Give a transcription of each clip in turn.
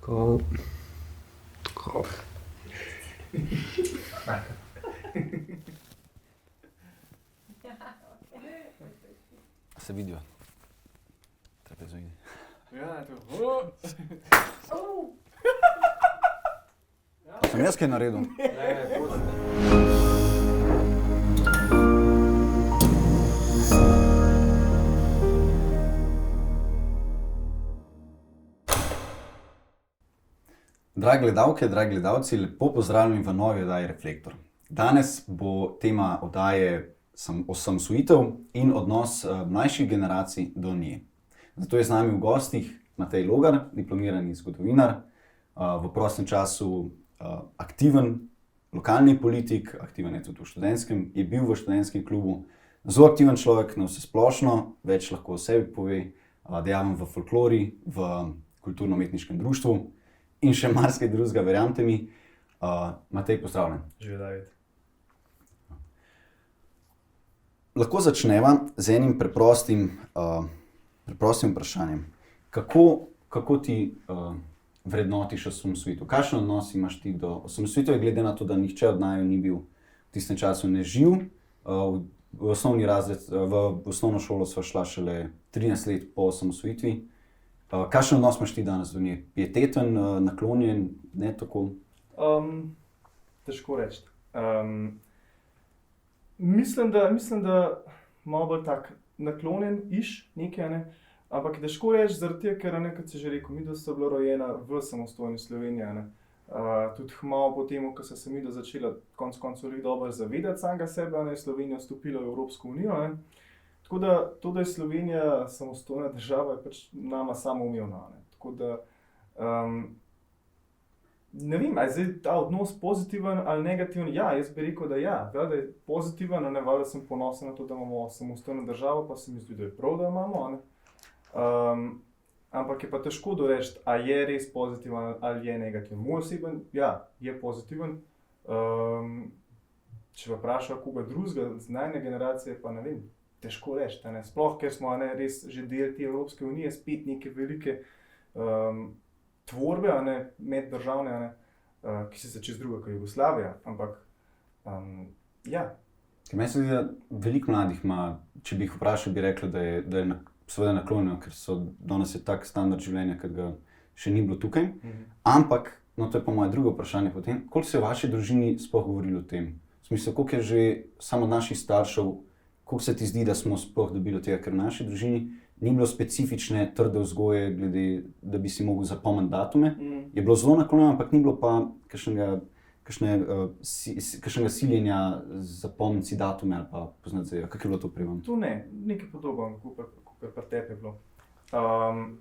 Ko... Ko... Se vidijo? Trapezoidi. Ja, to. Sem jaz kaj naredil? Dragi gledalke, dragi gledalci, lepo pozdravljeni v novi oddaji Reflektor. Danes bo tema oddaje osamosvojitev in odnos mlajših generacij do nje. Zato je z nami v gostih Matej Logar, diplomirani zgodovinar, v prostem času aktiven lokalni politik, aktiven je tudi v študentskem, je bil v študentskem klubu, zelo aktiven človek na vsesplošno, več lahko o sebi pove, dejaven v folklori, v kulturno-umetniškem društvu in še marsikaj drugega, verjamete mi. Matej, pozdravljen. Živijo, David. Lahko začneva z enim preprostim vprašanjem. Kako ti vrednotiš osamosvojitev? Kakšen odnos imaš ti do osamosvojitve, glede na to, da nihče od naju ni bil v tistem času neživ? V osnovno šolo sva šla šele 13 let po osamosvojitvi. Kakšen odnos imaš ti danes do nje? Pieteten, naklonjen, ne tako? Težko reči. Mislim, da malo bolj tak naklonjen nekaj, ne? Ampak težko reči zaradi tega, ker, kot si že rekel, midva sta bila rojena v samostojni Sloveniji, ne? Tudi malo po tem, ko se midva začela konec koncev dobro zavedati samega sebe, ne? Slovenija vstopila v Evropsko unijo, ne? Tako da to, da je Slovenija samostojna država, je pač nama samoumevno, ne? Tako da, ne vem, ali je zdaj ta odnos pozitiven ali negativen. Ja, jaz bi rekel, da ja, da je pozitiven, ne, valjda sem ponosen na to, da imamo samostojno državo, pa se mi zdi, da je prav, da imamo, ne. Ampak je pa težko doreči, ali je res pozitiven ali je negativen. Moj oseben, ja, je pozitiven. Če pa vprašajo koga drugega, z najne generacije, pa ne vem, težko reči, ne. Sploh, ker smo, ne, res že del te Evropske unije, spet neke velike tvorbe, ne, meddržavne, ne, ki se čez druga kot Jugoslavija, ampak ja. Meni se zdi, da veliko mladih ima, če bi jih vprašal, bi rekli, da je seveda naklonjeno, ker danes je tak standard življenja, ker ga še ni bilo tukaj. Ampak, no, to je pa moje drugo vprašanje potem, koliko se je v vaši družini sploh govorilo o tem? V smislu, koliko je že samo od naših staršev, koliko se ti zdi, da smo sploh dobili od tega, ker v naši družini ni bilo specifične trde vzgoje, glede, da bi si mogel zapomniti datume. Je bilo zelo naklonjeno, ampak ni bilo pa kakšnega siljenja zapomniti si datume ali pa poznati zdaj. Kako je bilo to pri vam? To ne, nekaj podobno, kot pri tebi je bilo.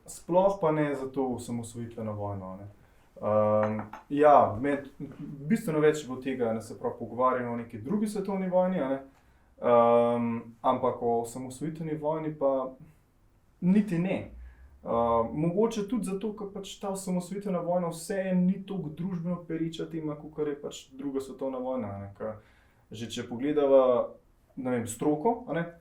Sploh pa ne za to osamosvojitveno vojno, ne. Ja, bistveno več bo tega, ne, se pravi, pogovarjamo o neki drugi svetovni vojni, ne. Ampak o osamosvojitveni vojni pa niti ne. Mogoče tudi zato, ker pač ta osamosvojitvena vojna vseeno ni toliko družbeno pereča tema, kakor je pač druga svetovna vojna, ne. Ker že če pogledava, ne vem, stroko, ne,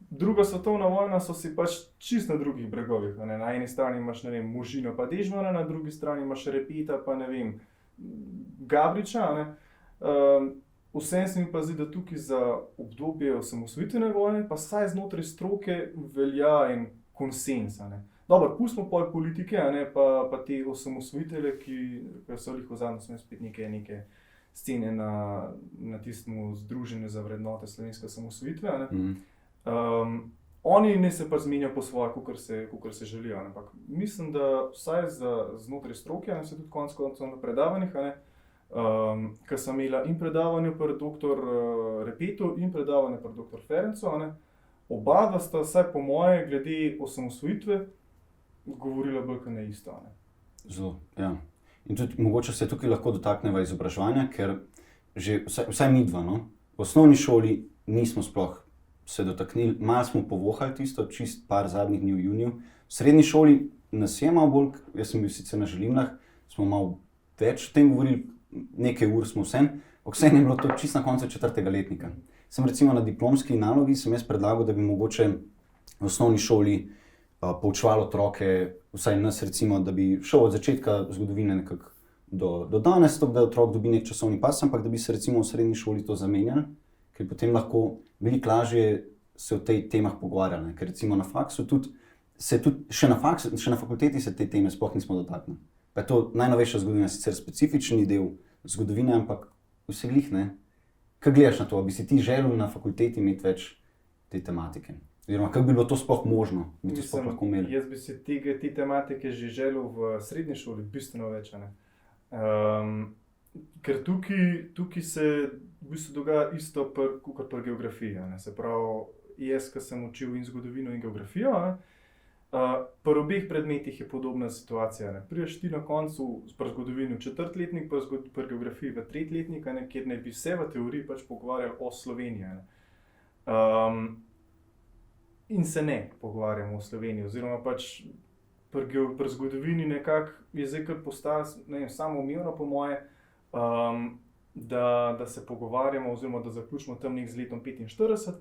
druga svetovna vojna so si pač čisto na drugih bregovih, ne. Na eni strani imaš, ne vem, Možino pa Dežmana, na drugi strani imaš Repeta pa, ne vem, Gabriča, ne. Vseeno se mi pa zdi, da tukaj za obdobje osamosvojitvene vojne pa saj znotraj stroke velja en konsenz, ne. Dobro, pustimo pol politike, ne, pa te osamosvojitelje, ki so jih v zadnjem smo spet neke scene na tistem združenju za vrednote slovenske osamosvojitve, ne. Oni ne se pa zmenijo po svoje, kakor se želijo, ne. Ampak mislim, da vsaj znotraj stroke, ne, se tudi konec koncev na predavanjih, ne, ker sem imela in predavanje pri doktor Repetu in predavanje pri doktor Ferencu, ne, oba dva sta vsaj po moje glede osamosvojitve govorila bolj kot ne isto, ne. Zelo, ja. In tudi mogoče se tukaj lahko dotakneva izobraževanja, ker že vsaj midva, no, v osnovni šoli nismo sploh se dotaknili, malo smo povohali tisto, čist par zadnjih dni v juniju. V srednji šoli nas je malo bolj, jaz sem bil sicer na Želimnah, smo malo več o tem govorili, nekaj ur smo vseeno je bilo to čisto na koncu 4. letnika. Sem recimo na diplomski nalogi sem jaz predlagal, da bi mogoče v osnovni šoli poučevali otroke, vsaj nas recimo, da bi šel od začetka zgodovine nekako do danes, tako da otrok dobi nek časovni pas, ampak da bi se recimo v srednji šoli to zamenjali, ker potem lahko veliko lažje se o tej temah pogovarjali, ker recimo na faksu tudi, še na fakulteti se te teme sploh nismo dotaknili. Pa je to najnovejša zgodovina, sicer specifični del zgodovine, ampak vse glih, ne. Kaj gledaš na to, bi si ti želel na fakulteti imeti več te tematike? Oziroma, kako bi bilo to sploh možno, bi to sploh lahko imeli? Jaz bi si te tematike že želel v srednji šoli bistveno več, ne. Ker tukaj se v bistvu dogaja isto kot pri geografiji, ne. Se pravi, jaz, ki sem učil in zgodovino in geografijo, ne, pri obeh predmetih je podobna situacija, ne. Prideš ti na koncu pri zgodovini v 4. letnik, pri geografiji v 3. letnik, ne, kjer naj bi se v teoriji pač pogovarjali o Sloveniji, ne. In se ne pogovarjamo o Sloveniji, oziroma pač pri zgodovini nekako je zdaj kar postalo, ne vem, samoumevno po moje, da se pogovarjamo oziroma da zaključimo tam nek z letom 45,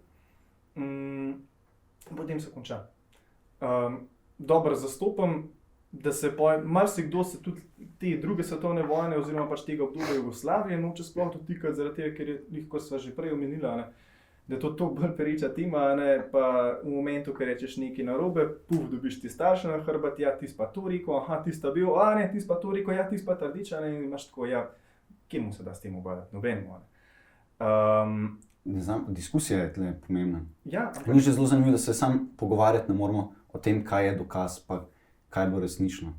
potem se konča. Dobro zastopam, da se marsikdo se tudi te druge svetovne vojne oziroma pač tega obdobja Jugoslavije noče sploh dotikati, zaradi tega, ker je, kot sva že prej omenila, ne, da je to toliko bolj pereča tema, ne, pa v momentu, ko rečeš nekaj narobe, dobiš ti starša na hrbet, ja, ti pa to rekel, aha, ti sta bil, a ne, ti pa to rekel, ja, ti pa trdiča, ne, in imaš tako, ja, kje mu se da s tem obadati, nobenemu, ne. Ne znam, diskusija je tle pomembna. Ja, Ni že zelo zanimivo, da se sam pogovarjati ne moramo o tem, kaj je dokaz, pa kaj bo resnično.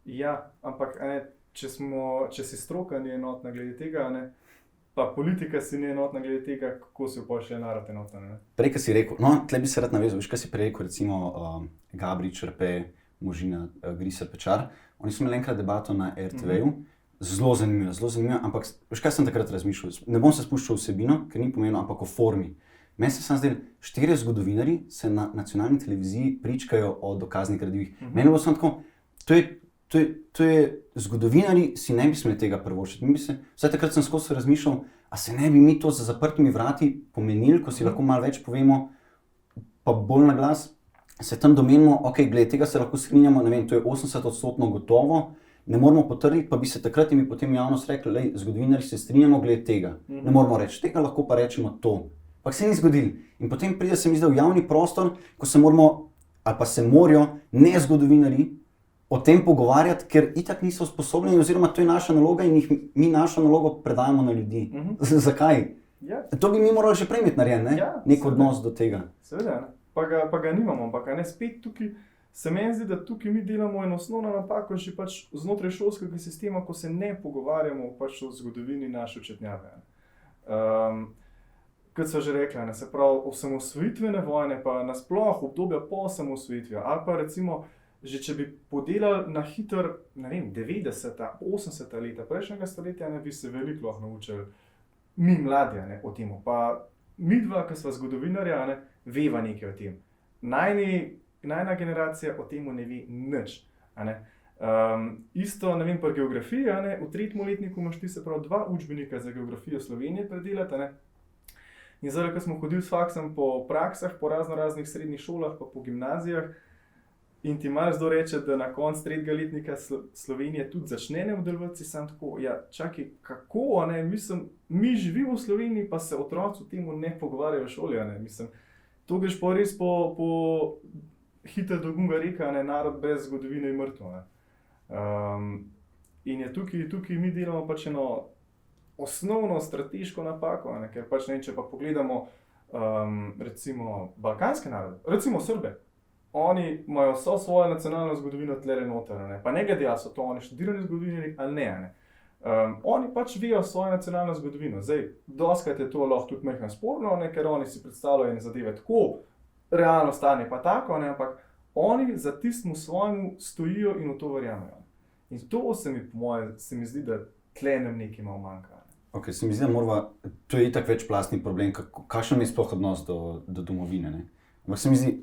Ja, ampak ne, če si stroka ni enotna glede tega, ne, pa politika si ni enotna glede tega, kako se pol še narod enotna, ne. Prej, ko si rekel, no, tle bi se rad navezal, veš, kaj si prej rekel, recimo Gabrič, Črpe, Možina, Griser, Pečar, oni so imeli enkrat debato na RTV-ju, zelo zanimivo, ampak veš, kaj sem takrat razmišljal, ne bom se spuščal v vsebino, ker ni pomembno, ampak o formi. Meni se sam zdel, 4 zgodovinarji se na nacionalni televiziji pričkajo o dokaznih gradivih. Meni je bilo samo tako, to je zgodovinarji si ne bi smeli tega privoščiti. Vsaj takrat sem skozi razmišljal, a se ne bi mi to za zaprtimi vrati pomenili, ko si lahko malo več povemo, pa bolj na glas, se tam domenimo, ok, glede tega se lahko strinjamo, ne vem, to je 80% gotovo, ne moramo potrditi, pa bi se takrat in bi potem javnost rekli, lej, zgodovinarji se strinjamo glede tega. Ne moramo reči tega, lahko pa rečemo to. Ampak se ni zgodilo. In potem pride se mi zdaj v javni prostor, ko se moramo, ali pa se morajo ne zgodovinarji o tem pogovarjati, ker itak niso sposobni, oziroma to je naša naloga in mi našo nalogo predajamo na ljudi. Zakaj? Ja. To bi mi morali že prej imeti narejen, ne? Ja, Nek odnos do tega. Seveda, ne. Pa ga nimamo, ampak ne, spet tukaj se meni zdi, da tukaj mi delamo eno osnovno napako že pač znotraj šolskega sistema, ko se ne pogovarjamo pač o zgodovini naše očetnjave. Kot so že rekla, ne, se pravi, osamosvojitvene vojne, pa nasploh obdobja po osamosvojitvi, ali pa recimo, že če bi podelali na hiter, ne vem, 90., 80. leta prejšnjega stoletja, ne bi se veliko lahko naučili, mi mladi, ne, o tem. Pa midva, ki sva zgodovinarja, ne, veva nekaj o tem. Najna generacija o tem ne ve nič. Isto, ne vem, pri geografiji, ne, v 3. letniku imaš ti se pravi 2 učbenika za geografijo Slovenije predelati, ne. In zdaj, ko smo hodili s faksom po praksah, po raznih srednjih šolah, pa po gimnazijah, in ti marsikdo reče, da na koncu 3. letnika Slovenije tudi začne ne obdelovati, sam tako, ja, čakaj, kako, ne, mislim, mi živimo v Sloveniji, pa se otroci o tem ne pogovarjajo v šoli, ne, mislim, to greš pa res po hitro do gunga reka, ne, narod brez zgodovine je mrtev, ne. In je tukaj mi delamo pač eno osnovno strateško napako, ne, ker pač ne, če pa pogledamo recimo balkanske narode, recimo Srbe, oni imajo vso svojo nacionalno zgodovino tlele noter, ne, pa ne glede, ali so to oni študirani zgodovinarji ali ne, ne. Oni pač vejo svojo nacionalno zgodovino. Zdaj, dostikrat je to lahko tudi majhno sporno, ne, ker oni si predstavljajo ene zadeve tako, realno stanje pa tako, ne, ampak oni za tistim svojemu stojijo in v to verjamejo. In to se mi zdi, da tle nam nekaj malo manjka. Ok, se mi zdi, da morava, to je itak večplastni problem, kakšen je sploh odnos do domovine, ne. Ampak se mi zdi,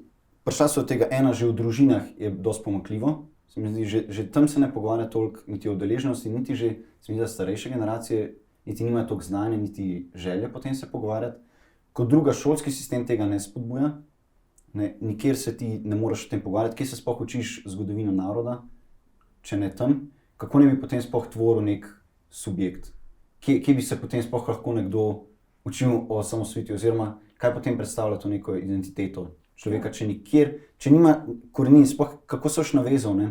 prišla so od tega ena že v družinah je dosti pomanjkljivo, se mi zdi, že tam se ne pogovarja toliko niti o udeleženosti, niti že, se mi zdi, da starejše generacije niti nimajo toliko znanja, niti želje potem se pogovarjati. Kot druga, šolski sistem tega ne spodbuja, Ne, nikjer se ti ne moreš o tem pogovarjati, kje se sploh učiš zgodovino naroda, če ne tam, kako ne bi potem sploh tvoril nek subjekt, kje bi se potem sploh lahko nekdo učil o osamosvojitvi, oziroma kaj potem predstavlja to neko identiteto človeka, če nikjer, če nima korenin, sploh kako se boš navezal, ne,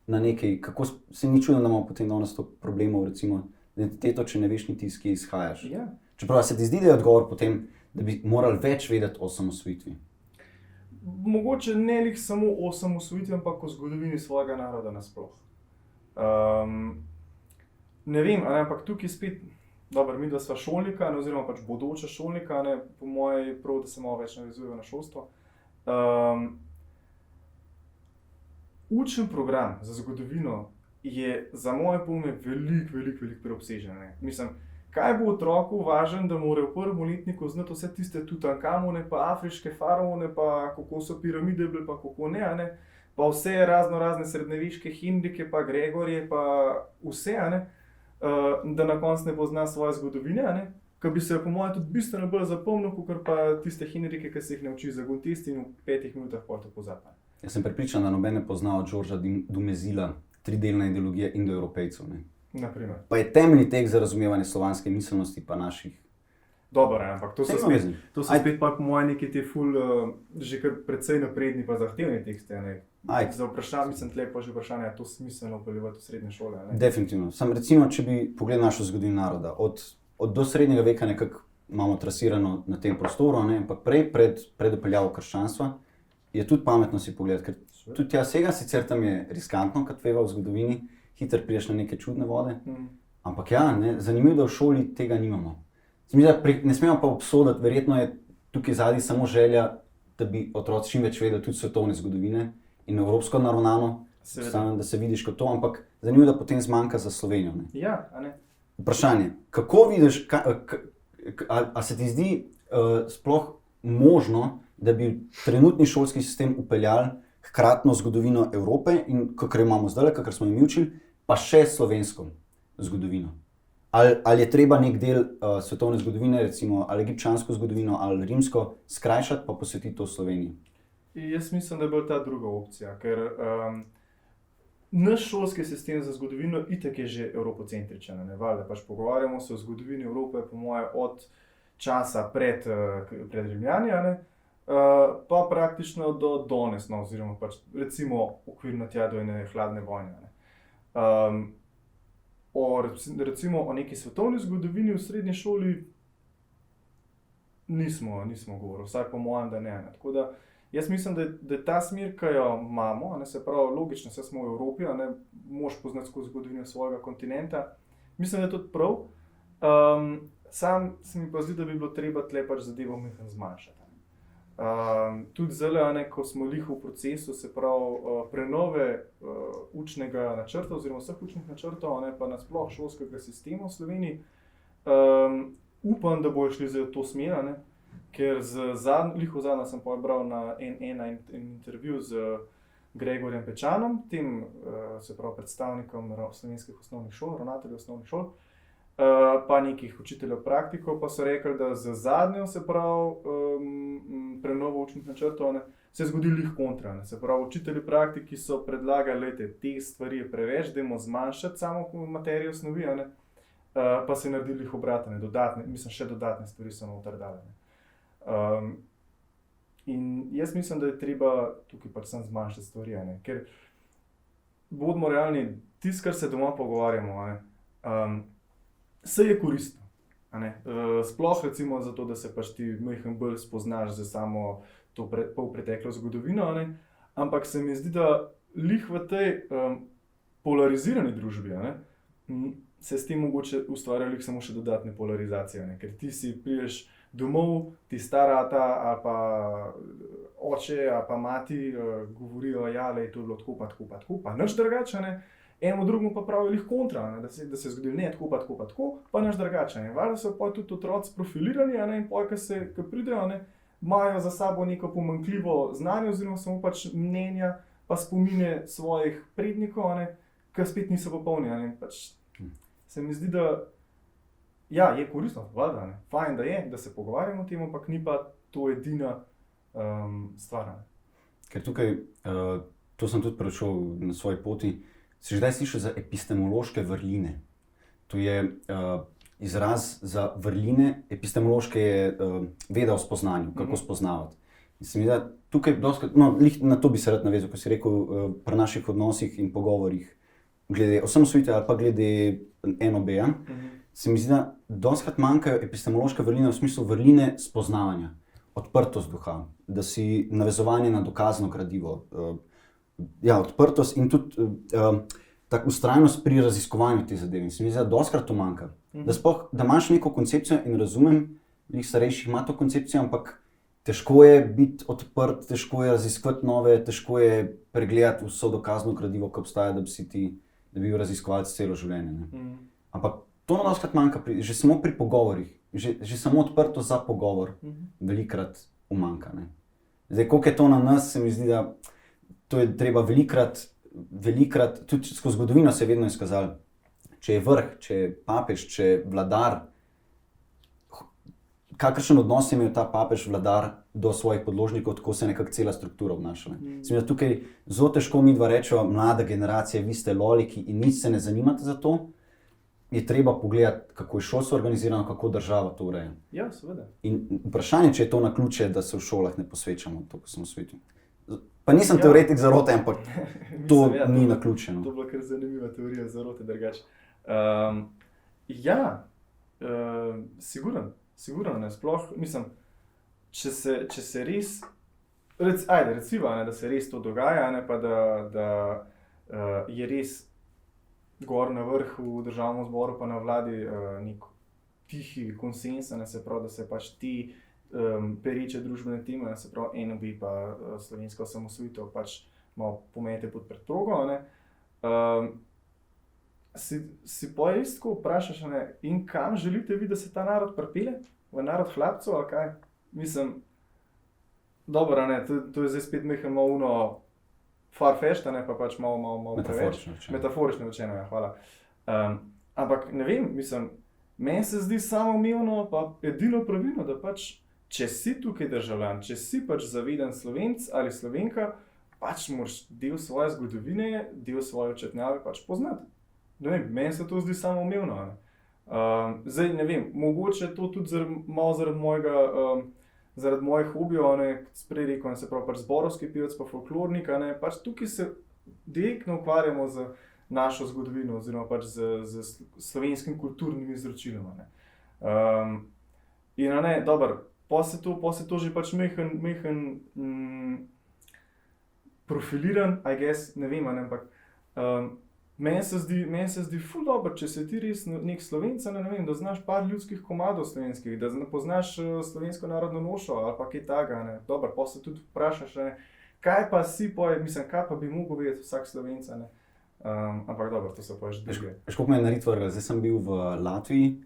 na nekaj, kako se ni čudno, da imamo potem danes to problemov, recimo identiteto, če ne veš niti iz kje izhajaš. Ja. Čeprav se ti zdi, da je odgovor potem, da bi morali več vedeti o osamosvojitvi. Mogoče ne lih samo o osamosvojitvi, ampak o zgodovini svojega naroda nasploh. Ne vem, ampak tukaj spet, dobro, mi da sva šolnika, oziroma pač bodoča šolnika, po moji prav, da se malo več navezuje na šolstvo. Učen program za zgodovino je za moje pojme veliko preobsežen. Mislim, kaj bo otroku važno, da mora v prvem letniku znati vse tiste Tutankamone, pa afriške faraone, pa kako so piramide bile, pa kako ne, pa vse razne srednjeveške Henrike, pa Gregorje, pa vse, da na koncu ne pozna svoje zgodovine, ki bi se jo po mojem tudi bistveno bolj zapomnil, kot pa tiste Henrike, ki se jih ne uči za Guntest in v 5 minutah pol to pozabi. Jaz sem prepričan, da noben ne pozna od Georgea Dumezila tridelna ideologija Indoevropejcev. Naprimer. Pa je temeljni tek za razumevanje slovanske miselnosti pa naših. Dobro, ampak to so spet pa po mojem neki te že kar precej napredni pa zahtevni teksti. Za vprašanje, mislim, tle pa že vprašanje, je to smiselno vpeljevati v srednje šole? Definitivno. Sam recimo, če bi pogledal našo zgodovino naroda, od do srednjega veka nekako imamo trasirano na tem prostoru, ampak prej pred vpeljavo krščanstva je tudi pametno si pogledati, ker tudi tja sega, sicer tam je riskantno, kot veva v zgodovini, hitro priješ na neke čudne vode, ampak ja, zanimivo, da v šoli tega nimamo. Ne smemo pa obsoditi, verjetno je tukaj zadnji samo želja, da bi otroci čim več vedeli tudi svetovne zgodovine in evropsko naravnano, da se vidiš kot to, ampak zanimivo, da potem zmanjka za Slovenijo. Ja, a ne? Vprašanje, kako vidiš, a se ti zdi sploh možno, da bi trenutni šolski sistem vpeljali hkratno zgodovino Evrope in kakor imamo zdaj, kakor smo jim učili, pa še slovensko zgodovino? Ali je treba nek del svetovne zgodovine, recimo ali egipčansko zgodovino ali rimsko, skrajšati pa posvetiti to Sloveniji? Jaz mislim, da je bolj ta druga opcija, ker naš šolski sistem za zgodovino itak je že evropocentričen, valjda pač pogovarjamo se o zgodovini Evrope, po moje, od časa pred Rimljani, pa praktično do danes, oziroma pač recimo okvirno tja do ene hladne vojne. Recimo o neki svetovni zgodovini v srednji šoli nismo govorili, vsaj po mojem, da ne. Tako da jaz mislim, da je ta smer, ki jo imamo, se pravi logično, saj smo v Evropi, moraš poznati skozi zgodovino svojega kontinenta, mislim, da je tudi prav. Sam se mi pa zdi, da bi bilo treba tle pač zadevo malo zmanjšati. Tudi zdaj, ko smo lih v procesu, se pravi prenove učnega načrta oziroma vseh učnih načrtov, pa nasploh šolskega sistema v Sloveniji, upam, da bojo šli zdaj v to smer, ker lih v zadnje sem pobral na en intervju z Gregorjem Pečanom, tem se pravi predstavnikom slovenskih osnovnih šol, ravnateljev osnovnih šol, pa nekih učiteljev praktikov, pa so rekli, da z zadnjo, se pravi, prenovo učnih načrtov, se je zgodilo lih kontra. Se pravi, učitelji praktiki so predlagali, da te stvari je preveč, dajmo zmanjšati samo materijo osnovi, pa se je naredili lih obratne, še dodatne stvari so noter dali. In jaz mislim, da je treba tukaj pač samo zmanjšati stvari, ker bodimo realni, tisto, kar se doma pogovarjamo, vse je koristno, sploh recimo zato, da se pač ti majhen bolj spoznaš za samo to polpreteklo zgodovino, ampak se mi zdi, da lih v tej polarizirani družbi, se s tem mogoče ustvarja lih samo še dodatne polarizacije, ker ti si priješ domov, ti starata ali pa oče ali pa mati govorijo, ja, lej, to je bilo tako, pa nič drugače, eno drugemu pa pravijo lih kontra, da se je zgodilo ne tako, pa nič drugače. Valjda so pa tudi otroci profilirani, in pol, ko pridejo, imajo za sabo neko pomanjkljivo znanje oziroma samo pač mnenja pa spomine svojih prednikov, ki spet niso popolni. Pač se mi zdi, da ja, je koristno, valjda, fajn, da je, da se pogovarjamo o tem, ampak ni pa to edina stvar. Ne. Ker tukaj, to sem tudi preučil na svoji poti, si že kdaj slišal za epistemološke vrline. To je izraz za vrline, epistemološke je veda o spoznanju, kako spoznavati. In se mi da tukaj, na to bi se rad navezal, ko si rekel, pri naših odnosih in pogovorih, glede osamosvojitve ali pa glede NOB-ja, se mi zdi, da dostikrat manjkajo epistemološke vrline v smislu vrline spoznavanja, odprtost duha, da si navezovanje na dokazno gradivo, odprtost in tudi tako vztrajnost pri raziskovanju te zadeve. In se mi zdi, da dostikrat to manjka. Da imaš neko koncepcijo in razumem, veliko starejših ima to koncepcijo, ampak težko je biti odprt, težko je raziskovati nove, težko je pregledati vso dokazno gradivo, ki obstaja, da bi bil raziskovalec celo življenje. Ne? Ampak to nam dostikrat manjka, že samo pri pogovorih, že samo odprtost za pogovor velikokrat umanjka. Ne? Zdaj, koliko je to na nas, se mi zdi, da to je treba velikokrat, tudi skozi zgodovino se je vedno izkazalo, če je vrh, če je papež, če je vladar, kakršen odnos je imel ta papež, vladar do svojih podložnikov, tako se nekako cela struktura obnaša. Se mi zdi, da tukaj zelo težko midva rečeva, mlada generacija, vi ste loliki in nič se ne zanimate za to, je treba pogledati, kako je šolstvo organizirano, kako država to ureja. Ja, seveda. In vprašanje, če je to naključje, da se v šolah ne posvečamo to, ko smo v svetu. Pa nisem teoretik zarote, ampak to ni naključeno. To je bila kar zanimiva teorija zarote drugače. Sigurno, ne, sploh, mislim, če se res, recimo, da se res to dogaja, ne, pa da je res gor na vrhu v državnem zboru pa na vladi nek tihi konsens, ne, se pravi, da se pač ti pereče družbene teme, se pravi NOB pa slovenska osamosvojitev pač malo pomete pod preprogo, ne. Si pa res tako vprašaš, ne, in kam želite vi, da se ta narod pripelje? V narod hlapcev ali kaj? Mislim, dobro, ne, to je zdaj spet malo farfetched, ne, pa pač malo preveč. Metaforično rečeno, ja, hvala. Ampak ne vem, mislim, meni se zdi samoumevno pa edino pravilno, da pač, če si tukaj državljan, če si pač zaveden Slovenc ali Slovenka, pač moraš del svoje zgodovine, del svoje očetnjave pač poznati. Ne vem, meni se to zdi samoumevno. Zdaj, ne vem, mogoče to tudi malo zaradi mojih hobijev, sprej rekel, se pravi pač zborovski pevec pa folklornik, pač tukaj se direktno ukvarjamo z našo zgodovino oziroma pač z slovenskim kulturnim izročilom. In dobro, pa se to že pač mehen profiliran, I guess, ne vem, ampak meni se zdi ful dobro, če se ti res nek Slovenc, ne vem, da znaš par ljudskih komadov slovenskih, da poznaš slovensko narodno nošo ali pa kaj takega, ne. Dobro, pa se tudi vprašaš, ne, kaj pa si mislim, kaj pa bi mogel vedeti vsak Slovenc, ne. Ampak dobro, to se pa že druge. Veš, koliko me je narit vrgel, zdaj sem bil v Latviji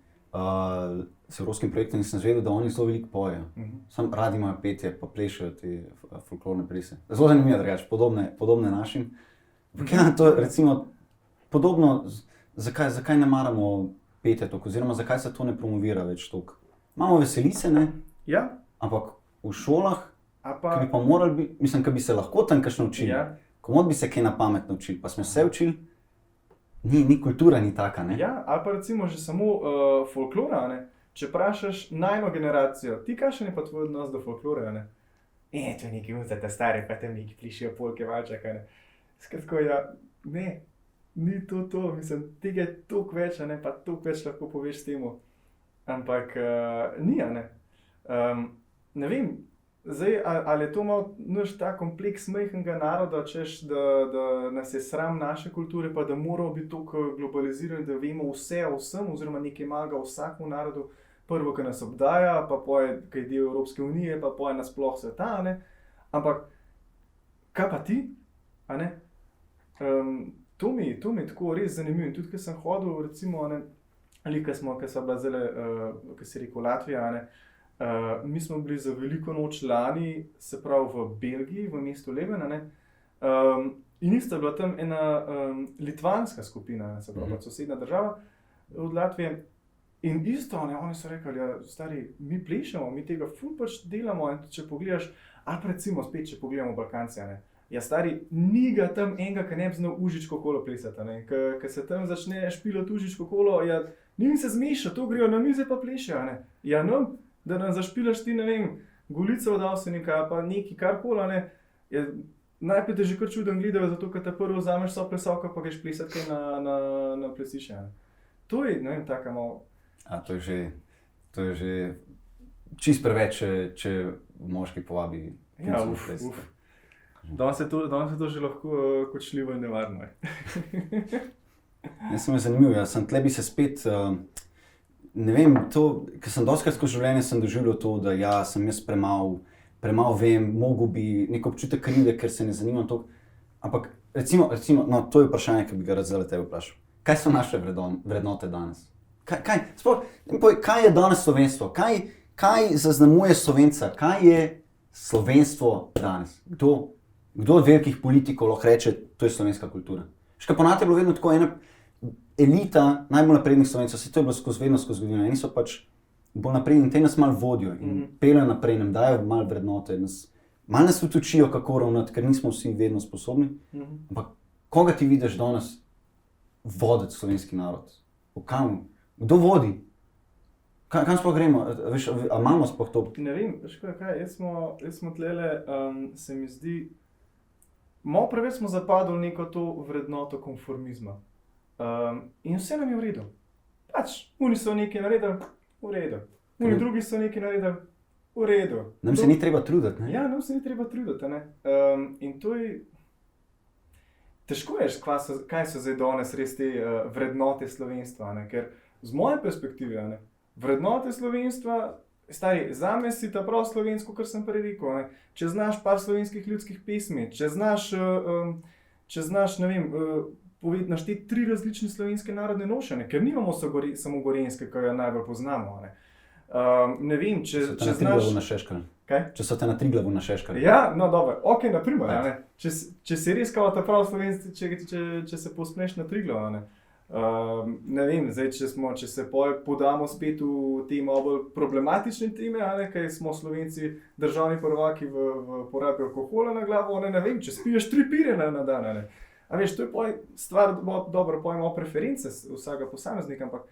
s evropskim projektom in sem zvedel, da oni zelo veliko pojejo. Sam radi imajo petje, pa plešajo te folklorne plese. Zelo zanimivo drugače, podobne našim. Ja, to je recimo podobno, zakaj ne maramo petje toliko, oziroma zakaj se to ne promovira več toliko. Imamo veselice, ne? Ja. Ampak v šolah, ki bi pa morali biti, mislim, ki bi se lahko tam kakšno učili, komod bi se kaj na pamet naučili, pa smo se učili, ni kultura ni taka, ne? Ja, ali pa recimo že samo folklora, ne? Če vprašaš najno generacijo, ti kakšen je pa tvoj odnos do folklora, ne? To je neki unce, te stari, pa tam neki plišijo polke, valčaka, ne? Skratko, ja, ne. Ni to, mislim, tega je toliko več, ne, pa toliko več lahko poveš s temu. Ampak ni, ne. Ne vem, zdaj, ali je to malo naš ta kompleks majhnega naroda, češ, da nas je sram naše kulture, pa da moramo biti toliko globalizirani, da vemo vse o vsem, oziroma nekaj malega o vsakemu narodu, prvo, ki nas obdaja, pa poje, ki je del Evropske unije, pa poje nasploh sveta, ne. Ampak, kaj pa ti, a ne? To mi je tako res zanimivo in tudi, ko sem hodil, recimo, ali ko smo bila zdaj, ko si rekel Latvija, mi smo bili za veliko noč lani, se pravi v Belgiji, v mestu Leven, in ista bila tam ena litvanska skupina, se pravi sosednja država od Latvije, In isto, ne, oni so rekli, ja, stari, mi plešemo, mi tega ful pač delamo. In če pogledaš, ali pa recimo spet, če pogledamo Balkanci, ne, ja, stari, ni ga tam enega, ki ne bi znal Užičko kolo plesati. Ker se tam začne špilati Užičko kolo, ja, njim se zmeša, to grejo na mize pa plešejo. Ne. Ja, nam, da nam zašpilaš ti, ne vem, Golico od Avsenika, pa neki karkoli, ne. Ja, najprej te že kar čudem gledajo, zato ker te prvo vzameš so plesovka, pa greš plesati kaj na plesiše. Ne. To je, ne vem, taka malo. To je že čist preveč, če moški povabi. Ja, danes je to že lahko kočljivo in nevarno. Jaz sem zanimiv, tle bi se spet, ne vem, ker sem dostikrat skozi življenje sem doživljal to, da ja, sem jaz premalo vem, mogel bi nek občutek krivde, ker se ne zanimam toliko. Ampak recimo, no, to je vprašanje, ki bi ga rad zdaj tebe vprašal. Kaj so naše vrednote danes? Kaj je danes slovenstvo? Kaj zaznamuje Slovenca? Kaj je slovenstvo danes? Kdo od velikih politikov lahko reče, to je slovenska kultura? Še ponavadi je bilo vedno tako, ena elita najbolj naprednih Slovencev, vse to je bilo vedno skozi zgodovino. Eni so pač bolj napredni in te nas malo vodijo in peljejo naprej, nam dajo malo vrednote, malo nas tudi učijo, kako ravnati, ker nismo vsi vedno sposobni. Ampak koga ti vidiš danes voditi slovenski narod? Kdo vodi? Kam sploh gremo? Veš, a imamo sploh to? Ne vem, veš kaj, jaz smo tlele, se mi zdi, malo preveč smo zapadli neko to vrednoto konformizma. In vse nam je v redu. Pač, oni so nekaj naredili, v redu. Oni drugi so nekaj naredili, v redu. Nam se ni treba truditi, ne? Ja, nam se ni treba truditi, ne. In to je. Težko je, kaj so zdaj danes res te vrednote slovenstva, ne? Ker z moje perspektive, ne, vrednote slovenstva, stari, zame si ta prav slovensko, kar sem prej rekel, ne? Če znaš par slovenskih ljudskih pesmi, če znaš, ne vem, našteti 3 različne slovenske narodne noše, ne? Ker nimamo samo gorenjske, ki jo najbolj poznamo, ne? Ne vem, če znaš. Če so te na Triglavu našeškali. Ja, no dobro, ok, naprimer, ne. Če si res kao ta prav slovenci, če se povzpneš na Triglav, ne. Ne vem, zdaj, če se podamo spet v te malo bolj problematične teme, ne, kaj smo Slovenci državni prvaki v porabi alkohola na glavo, ne vem, če spiješ 3 pire na dan, ne. A veš, to je stvar, dobro, malo preference vsega posameznika, ampak,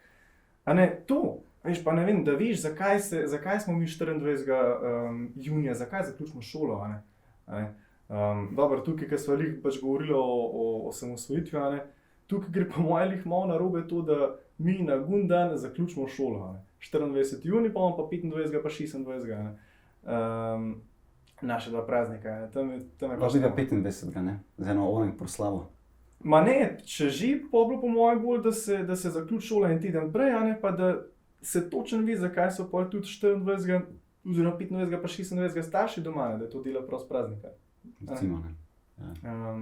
a ne, to. Veš, pa ne vem, da veš, zakaj smo mi 24. Junija, zakaj zaključimo šolo, a ne. Dobro, tukaj, ker smo pač govorili o osamosvojitvi, a ne, tukaj gre pa moje malo narobe to, da mi na gundan zaključimo šolo, a ne. 24. junij, pa 25. pa 26. a ne. Naša dva praznika, a ne, tam je pač. Lahko bi ga 25. ne, z eno ovenk proslavo. Ma ne, če že, pa bilo po moje bolj, da se zaključi šola en teden prej, a ne, pa da se točno ve, zakaj so pa tudi 24. oziroma 25. pa 26. starši doma, ne, da je to dela prost praznika. Recimo, ne. Ja.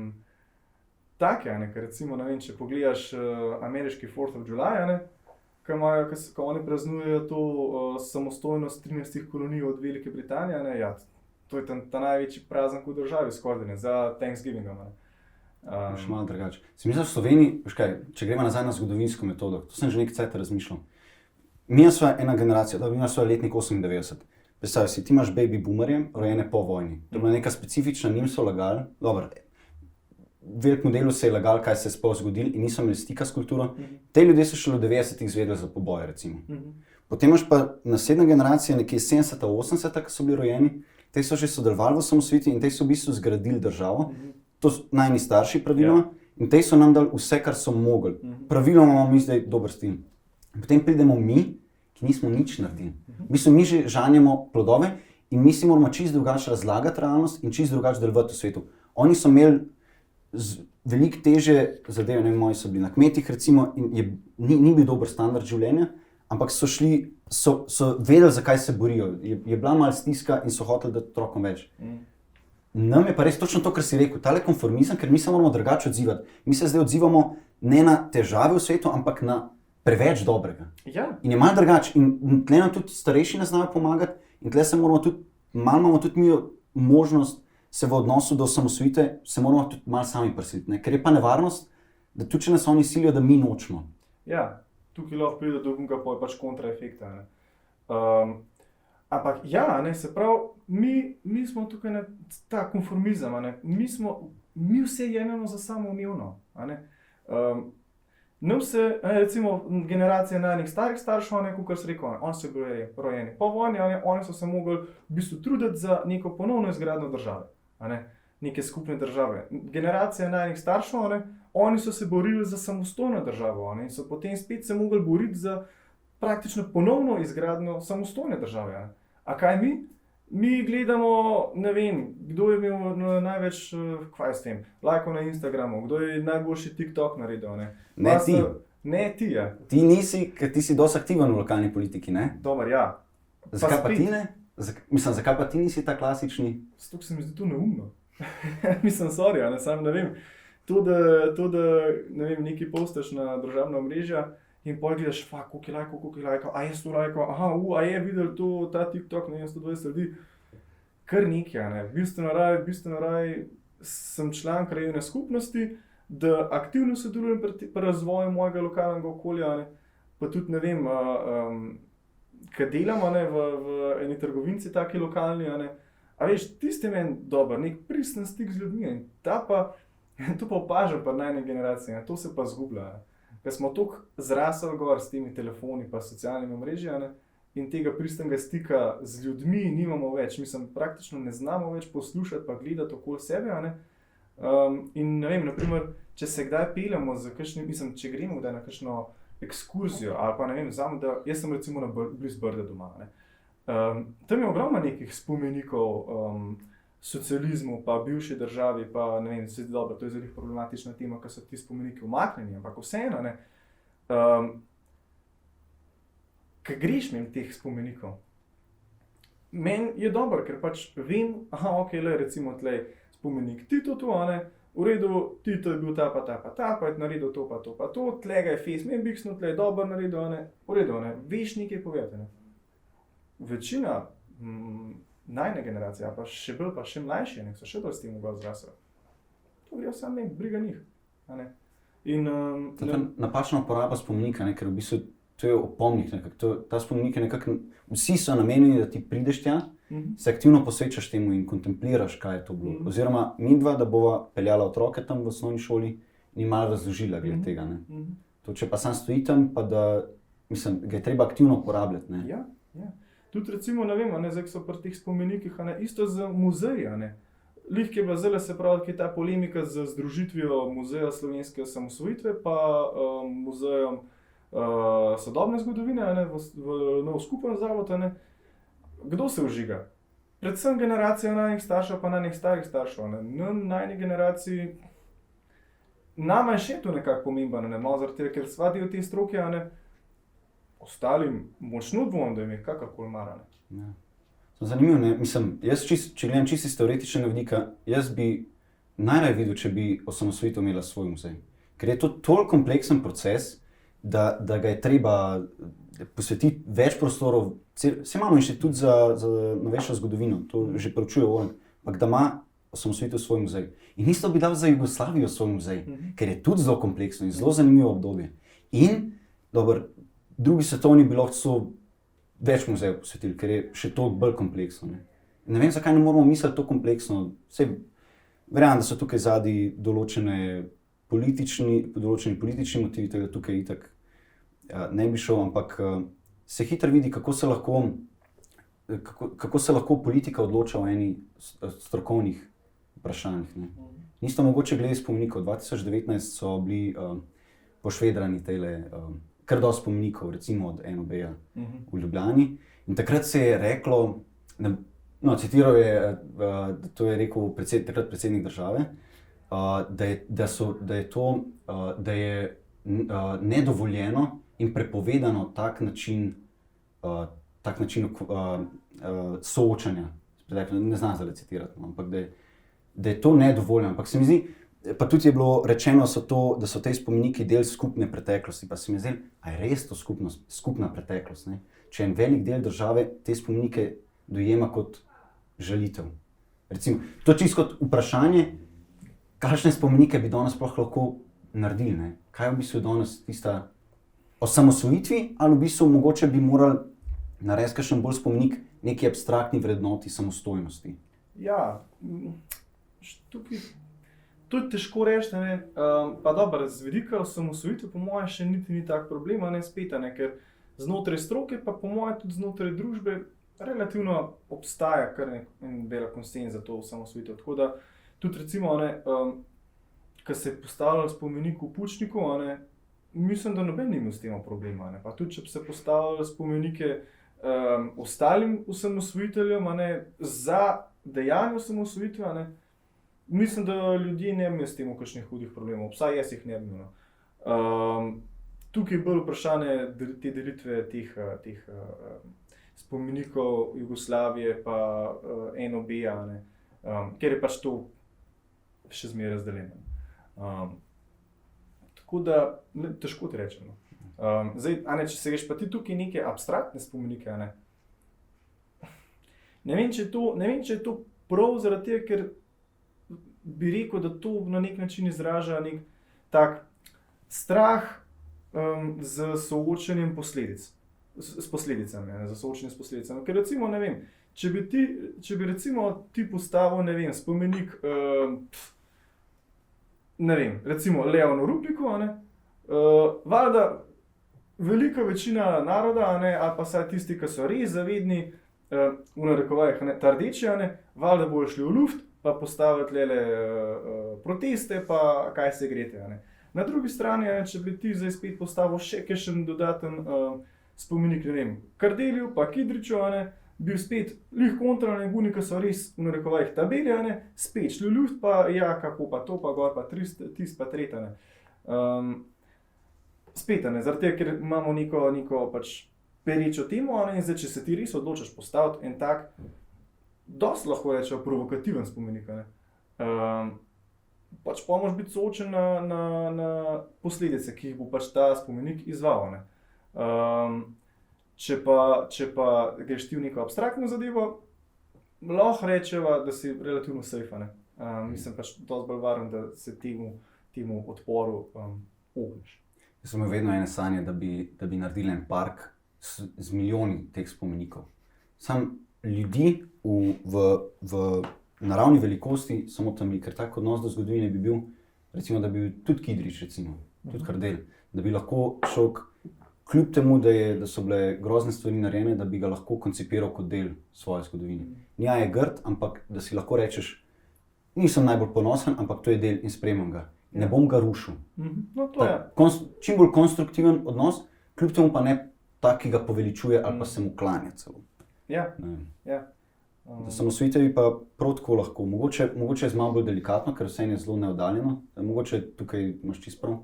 Tak je, ne, ker recimo, ne vem, če pogledaš ameriški 4th of July, ne, ko oni praznujejo to samostojnost 13 kolonij od Velike Britanije, ne, ja, to je ta največji praznik v državi skoraj, ne, za Thanksgivingom, ne. Še malo drugače. Si misliš v Sloveniji, veš kaj, če gremo nazaj na zgodovinsko metodo, to sem že nekaj cajta razmišljal. Mi smo ena generacija, mi smo letnik 98. Predstavljaj si, ti imaš baby boomerje, rojene po vojni. To je bila neka specifična, njim so lagali, dobro, velikemu delu se je lagali, kaj se je sploh zgodilo in niso imeli stika s kulturo. Te ljudje so šele v 90-ih izvedeli za poboje, recimo. Potem imaš pa naslednja generacija, nekje 70-ta, 80-ta, ki so bili rojeni, te so že sodelovali v osamosvojitvi in te so v bistvu zgradili državo. To so najni starši praviloma in te so nam dali vse, kar so mogli. Praviloma imamo mi zdaj dober stil. Potem pridemo mi, ki nismo nič naredili. V bistvu mi že žanjemo plodove in mi si moramo čisto drugače razlagati realnost in čisto drugače delovati v svetu. Oni so imeli veliko težje zadeve, ne vem, moji so bili na kmetih recimo in ni bil dober standard življenja, ampak so vedeli, zakaj se borijo. Je bila malo stiska in so hoteli dati otrokom več. Nam je pa res točno to, kar si rekel, tale konformizem, ker mi se moramo drugače odzivati. Mi se zdaj odzivamo ne na težave v svetu, ampak na preveč dobrega. Ja. In je malo drugače. In tle nam tudi starejši ne znajo pomagati in tle se moramo tudi, malo imamo tudi mi možnost se v odnosu do osamosvojitve, se moramo tudi malo sami prisiliti, ne? Ker je pa nevarnost, da tudi če nas oni silijo, da mi nočemo. Ja, tukaj lahko pride do drugega, pa je pač kontraefekta. Ampak ja, ne, se pravi, mi smo tukaj na ta konformizem, mi vse jemljemo za samoumevno. Ne vse, recimo generacija najnih starih staršev, kot se rekel, oni so bili rojeni po vojni, oni so se mogli v bistvu truditi za neko ponovno izgradnjo države, neke skupne države. Generacija najnih staršev, oni so se borili za samostojno državo, in so potem spet se mogli boriti za praktično ponovno izgradnjo samostojne države. A kaj mi? Mi gledamo, ne vem, kdo je imel največ, kaj s tem, lajkov na Instagramu, kdo je najboljši TikTok naredil. Ne ti. Ne ti, ja. Ti nisi, ker ti si dosti aktiven v lokalni politiki, ne? Dobar, ja. Zakaj pa ti ne? Zakaj pa ti nisi ta klasični? Zato se mi zdi to neumno. Mislim, sorry, sam ne vem. To, da ne vem, nekaj postaš na družabna omrežja in poj gledaš, koliko je lajkov, a je 100 lajkov, a je videl to, ta TikTok, ne vem, 120 ljudi. Kar nekaj, bistveno raje sem član krajevne skupnosti, da aktivno sodelujem pri razvoju mojega lokalnega okolja, pa tudi ne vem, kaj delam v eni trgovinci, taki lokalni, a veš, tisti je meni dober, nek pristen stik z ljudmi in to pa opažam pri najni generaciji, to se pa zgublja. Ker smo toliko zrasli gor s temi telefoni pa socialnimi omrežji in tega pristnega stika z ljudmi nimamo več, mislim, praktično ne znamo več poslušati pa gledati okoli sebe, in ne vem, naprimer, če se kdaj peljemo za kakšnim, mislim, če gremo kdaj na kakšno ekskurzijo ali pa ne vem, jaz sem recimo blizu Brda doma, tam je ogromno nekih spomenikov socializmu, pa bivši državi, pa ne vem, se dobro, to je zelo problematična tema, ker so ti spomeniki umaknjeni, ampak vseeno, ker greš mimo teh spomenikov. Meni je dobro, ker pač vem, recimo tlej spomenik Tito tu, v redu, Tito je bil ta pa je naredil to pa to, tle ga je fejs membiksnil, tle je dobro naredil, v redu, veš nekaj povedati, Večina najne generacije, pa še bolj, pa še mlajši, so še bolj s tem zrasli. To je samo briga njih. Napačna uporaba spomenika, ker v bistvu to je opomnik. Ta spomenik je nekako, vsi so namenjeni, da ti prideš tja, se aktivno posvečaš temu in kontempliraš, kaj je to bilo. Oziroma midva, da bova peljala otroke tam v osnovni šoli in malo razložila glede tega. To, če pa sam stoji tam, pa da, mislim, ga je treba aktivno uporabljati. Ja. Tudi recimo, ne vem, zdaj so pri teh spomenikih, isto z muzeji, Lih je bila zdaj, se pravi, ki je ta polemika z združitvijo Muzeja slovenske osamosvojitve pa muzejem sodobne zgodovine, v nov skupen zavod, Kdo se vžiga? Predvsem generacija najnih staršev pa najnih starih staršev, najni generaciji, nama je še to nekako pomemben, malo zaradi tega, ker sva del te stroke, ostalim močno dvomim, da jim je kakorkoli mar. Zanimivo, mislim, jaz če gledam čisto iz teoretičnega vidika, jaz bi najraje videl, če bi osamosvojitev imela svoj muzej. Ker je to toliko kompleksen proces, da ga je treba posvetiti več prostorov. Saj imamo inštitut za novejšo zgodovino, to že preučuje ORNG, ampak da ima osamosvojitev svoj muzej. In isto bi dal za Jugoslavijo svoj muzej, ker je tudi zelo kompleksno in zelo zanimivo obdobje. In, dobro, drugi svetovni bi lahko so več muzejev posvetili, ker je še toliko bolj kompleksno. Ne vem, zakaj ne moramo misliti to kompleksno. Verjamem, da so tukaj zadaj določeni politični motivi, tega tukaj itak ne bi šel, ampak se hitro vidi, kako se lahko politika odloča o eni strokovnih vprašanjih. Nisto mogoče glede spomenikov. 2019 so bili pošvedrani tele kar dosti spomenikov, recimo od NOB-ja v Ljubljani. In takrat se je reklo, citiral je, to je rekel takrat predsednik države, da je nedovoljeno in prepovedano tak način soočanja. Ne znam zdaj citirati, ampak da je to nedovoljeno. Ampak se mi zdi, pa tudi je bilo rečeno, da so te spomeniki del skupne preteklosti, pa se mi zdi, a je res to skupna preteklost, Če en velik del države te spomenike dojema kot žalitev. Recimo, to je čisto kot vprašanje, kakšne spomenike bi danes sploh lahko naredili, Kaj je v bistvu danes tista osamosvojitvi, ali v bistvu mogoče bi morali narediti kakšen bolj spomenik neki abstraktni vrednoti samostojnosti? Ja, tukaj to je težko reči, ne. Pa dobro, z vidika osamosvojitve po mojem še niti ni tak problem, ne, spet, ne, ker znotraj stroke, pa po mojem tudi znotraj družbe relativno obstaja kar en velik konsenz za to osamosvojitev. Tako da tudi recimo, ne, ko se je postavljal spomenik v Pučniku, ne, mislim, da noben ni imel s tem problema, ne. Pa tudi, če bi se postavljali spomenike ostalim osamosvojiteljem, ne, za dejanje osamosvojitve, ne, mislim, da ljudje ne bi imeli s tem kakšnih hudih problemov, vsaj jaz jih ne bi imel. Tukaj je bolj vprašanje te delitve teh spomenikov Jugoslavije pa NOB-ja, ne, ker je pač to še zmeraj razdeljeno. Tako da, težko ti rečem. Zdaj, če se greš pa ti tukaj neke abstraktne spomenike, ne vem, če je to prav zaradi tega, ker bi rekel, da to na nek način izraža nek tak strah z soočenjem posledic. S posledicami, za soočenje s posledicami. Ker recimo, ne vem, če bi recimo ti postavil, ne vem, spomenik, ne vem, recimo Leonu Rupliku, valjda velika večina naroda, ali pa saj tisti, ki so res zavedni, v narekovajih, ta rdeči, valjda bojo šli v luft, pa postaviti lele proteste, pa kaj se grete. Na drugi strani, če bi ti zdaj spet postavil še kakšen dodaten spomenik, ne vem, Kardelju pa Kidriču, bil spet lih kontra, guni, ki so res v narekovajih tabeli, spet šli v luft, pa ja, kako pa to, pa gor, pa tist, pa tretja. Spet, zaradi tega, ker imamo neko pač perečo temo, in zdaj, če se ti res odločiš postaviti en tak, dosti lahko rečejo provokativen spomenik, pač pa moraš biti soočen na posledice, ki jih bo pač ta spomenik izval. Če pa greš ti v neko abstraktno zadevo, lahko rečeva, da si relativno safe, mislim pač dosti bolj varen, da se temu odporu ogneš. Jaz sem imel vedno ene sanje, da bi naredili en park z milijoni teh spomenikov. Sam ljudi v naravni velikosti, samo tam, ker tak odnos do zgodovine bi bil, recimo, da bi bil tudi Kidrič, recimo, tudi Kardelj, da bi lahko šel kljub temu, da so bile grozne stvari narejene, da bi ga lahko koncipiral kot del svoje zgodovine. Nja je grd, ampak da si lahko rečeš, nisem najbolj ponosen, ampak to je del in sprejemam ga. Ne bom ga rušil. No, to je. Čim bolj konstruktiven odnos, kljub temu pa ne tak, ki ga poveličuje ali pa se mu klanja celo. Ja. Da samosvojitev bi pa prav tako lahko, mogoče je malo bolj delikatno, ker vse je zelo neoddaljeno, mogoče tukaj imaš čisto prav,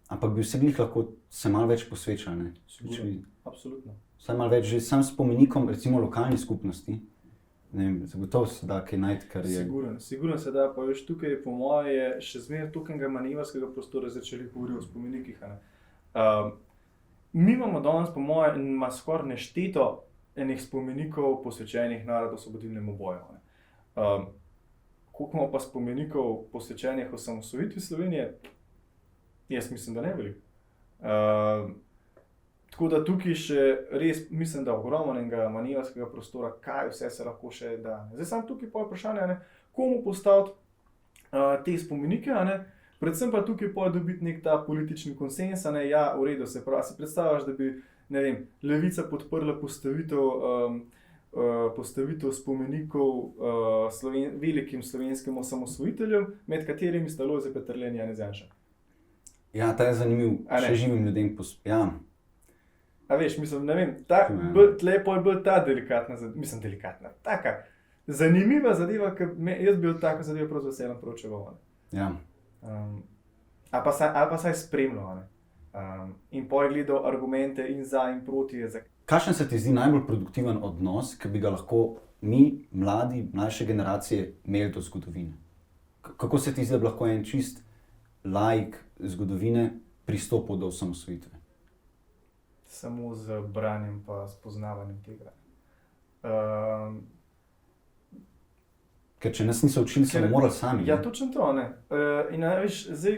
ampak bi vse glih lahko se malo več posvečali. Absolutno. Vsaj malo več, že sam spomenikom, recimo lokalni skupnosti, ne vem, zagotovo se da kaj najti, kar je... Sigurno se da, pa veš, tukaj po moje je še zmeraj tukajnega manevrskega prostora, zdaj če govorijo o spomenikih. Mi imamo danes po moje ima skoraj nešteto enih spomenikov posvečenih narodnoosvobodilnemu boju. Koliko imamo pa spomenikov posvečenih osamosvojitvi Slovenije? Jaz mislim, da ne veliko. Tako da tukaj še res mislim, da ogromno enega manevrskega prostora, kaj vse se lahko še da. Zdaj samo tukaj pa je vprašanje, komu postaviti te spomenike, predvsem pa tukaj pa dobiti nek ta politični konsenz, ja, v redu, se pravi, si predstavljaš, da bi, ne vem, Levica podprla postavitev spomenikov velikim slovenskim osamosvojiteljem, med katerimi sta Lojze Peterle in Janez Janša. Ja, ta je zanimiv, še živim ljudem A veš, mislim, ne vem, tle pa je bolj ta delikatna, taka zanimiva zadeva, ker jaz bi od tako zadeva prav z veseljem proučeval. Ja. Ali pa saj spremljal, in pa je gledal argumente in za in proti. Kakšen se ti zdi najbolj produktiven odnos, ki bi ga lahko mi, mladi, mlajše generacije, imeli do zgodovine? Kako se ti zdi, da bi lahko en čist laik zgodovine pristopil do osamosvojitve? Samo z branjem pa spoznavanjem tega. Ker če nas niso učili, smo morali sami. Ja, točno to, In veš, zdaj,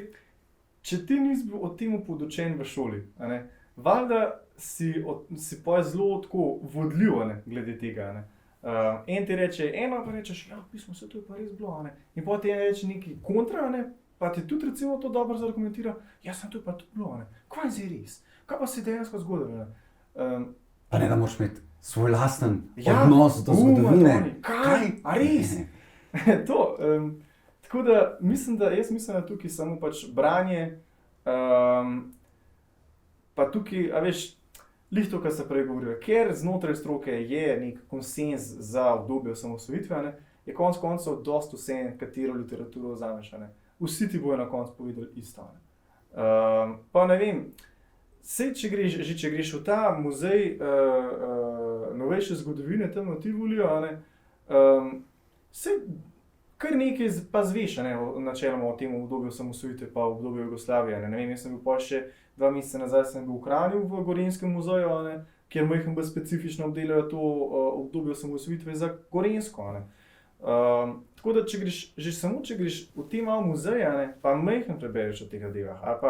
če ti nisi bil o tem podučen v šoli, a ne, valjda si pa zelo tako vodljiv, a ne, glede tega. A ne. En ti reče eno, pa rečeš, ja, pismo, se to je pa res bilo. A ne. In potem ti reče nekaj kontra, a ne, pa ti tudi recimo to dobro zargumentira, ja, sem to je pa to bilo. A ne. Kaj je zdaj res? Kaj pa si dejansko zgodilo? Pa ne, da moraš imeti svoj lasten odnos do zgodovine. Kaj? A res? To. Tako da mislim, da tukaj samo pač branje, pa tukaj, a veš, lih to, kar se prej govorijo, ker znotraj stroke je nek konsens za obdobje osamosvojitve, ne, je konec koncev dosti vseeno, katero literaturo vzameš. Ne. Vsi ti bojo na koncu povedali isto. Ne. Pa ne vem, sej, če greš v ta muzej novejše zgodovine, tam v Tivolijo, sej kar nekaj pa zveš, načeloma o tem obdobju osamosvojitve pa v obdobju Jugoslavije. Ne vem, jaz sem bil pa še 2 meseca nazaj sem bil v Kranju v Gorenjskem muzeju, kjer majhen bolj specifično obdelajo to obdobje osamosvojitve za Gorenjsko. Tako da, če greš v te malo muzeje, pa majhen prebereš o teh zadevah, ali pa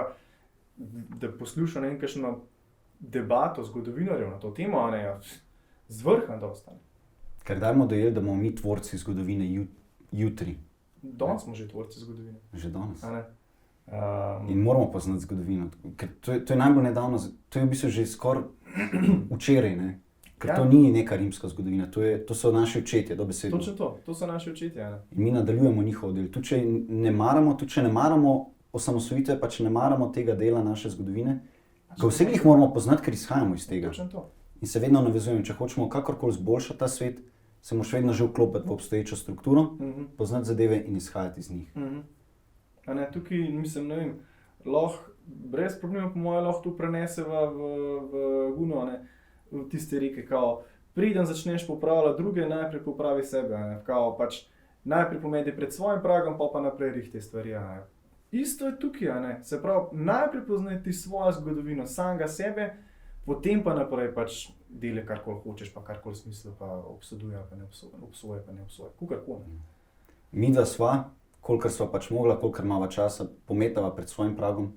da poslušaš kakšno debato zgodovinarjev na to temo, zvrhan dosta. Ker dajmo dojeti, da bomo mi tvorci zgodovine jutri. Danes smo že tvorci zgodovine. Že danes. In In moramo poznati zgodovino. Ker to je najbolj nedavno, to je v bistvu že skoraj včeraj, ne? Ker to ni neka rimska zgodovina, to so naši očetje, dobesedno. Točno to so naši očetje. In mi nadaljujemo njihov del. Tudi če ne maramo osamosvojitve, pa če ne maramo tega dela naše zgodovine, ga vse jih moramo poznati, ker izhajamo iz tega. Točno to. In se vedno navezujemo, če hočemo kakorkoli izboljšati ta svet, se moraš vedno že vklopiti v obstoječo strukturo, poznati zadeve in izhajati iz njih. Tukaj, mislim, ne vem, lahko, brez problema, po mojem, lahko to preneseva v Guno, v tiste reke, kao, preden začneš popravljati druge, najprej popravi sebe, kao, pač, najprej pometi pred svojim pragom, pa naprej rihte stvari. Isto je tukaj, se pravi, najprej poznaj ti svojo zgodovino, samega sebe, potem pa naprej pač dele karkoli hočeš, pa karkoli smislu, pa obsoduje, pa ne obsoje, pa ne obsoje, kukarkoli. Mi da sva, kolikor sva pač mogla, kolikor imava časa, pometava pred svojim pragom,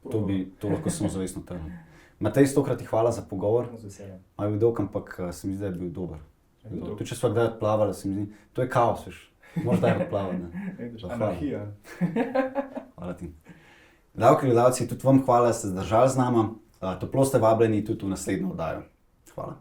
to lahko samo zavestno trdimo. Matej, 100-krat ti hvala za pogovor. Z veseljem. Malo je bil dolg, ampak se mi zdi, da je bil dober. Tudi če sva kdaj odplavala, se mi zdi, to je kaos, veš. Moraš daj odplavati. Anarhija. Hvala ti. Gledalke, gledalci, tudi vam hvala, da ste zdržali z nama. Toplo ste vabljeni tudi v naslednjo oddajo. Hvala.